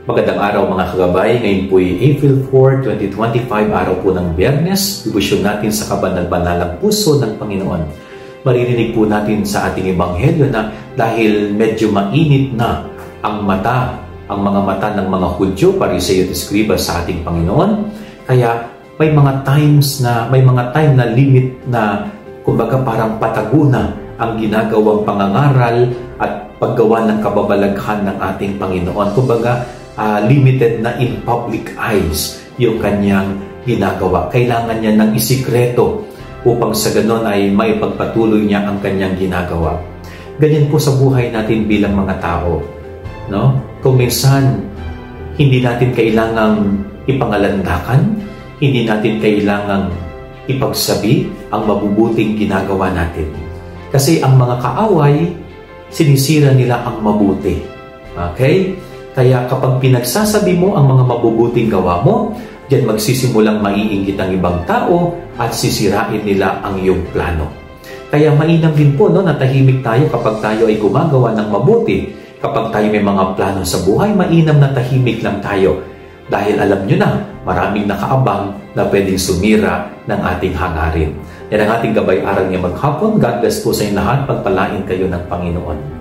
Magandang araw mga kagabay. Ngayon po ay April 4, 2025, araw po ng Biyernes. Debosyon natin sa kabanal-banalang puso ng Panginoon. Maririnig po natin sa ating ebanghelyo na dahil medyo mainit na ang mga mata ng mga Hudyo, Pariseo at Eskriba sa ating Panginoon, kaya may mga time na limit na kumbaga parang patago na ang ginagawang pangangaral at paggawa ng kababalaghan ng ating Panginoon. Kumbaga, limited na in public eyes yung kanyang ginagawa. Kailangan niya ng isikreto upang sa ganon ay may pagpatuloy niya ang kanyang ginagawa. Ganyan po sa buhay natin bilang mga tao. No? Kung minsan, hindi natin kailangang ipangalandakan, hindi natin kailangang ipagsabi ang mabubuting ginagawa natin. Kasi ang mga kaaway, sinisira nila ang mabuti. Okay? Kaya kapag pinagsasabi mo ang mga mabubuting gawa mo, diyan magsisimulang maiinggit ang ibang tao at sisirain nila ang iyong plano. Kaya mainam din po na tahimik tayo kapag tayo ay gumagawa ng mabuti. Kapag tayo may mga plano sa buhay, mainam na tahimik lang tayo. Dahil alam nyo na, maraming nakaabang na pwedeng sumira ng ating hangarin. Yan ang ating gabay-aral niya maghapon. God bless po sa inyo lahat. Pagpalain kayo ng Panginoon.